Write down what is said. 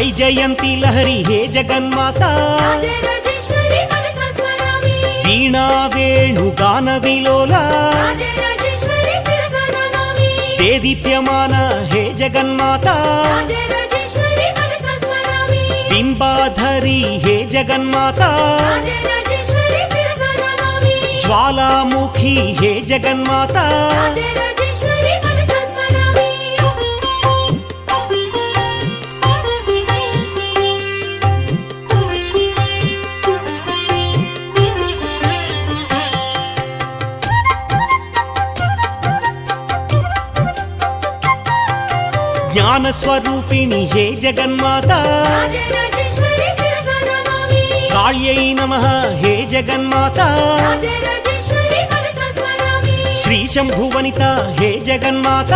వైజయంతి లహరి హే జగన్మాత వీణా వేణు గాన విలోల దేదీప్యమాన హే జగన్మాత బింబాధరి హే జగన్మాత జ్వాలాముఖి హే జగన్మాత జ్ఞాన స్వరూపిణి హే జగన్మాత కాళ్యై నమః హే జగన్మాత శ్రీ శంభువనిత హే జగన్మాత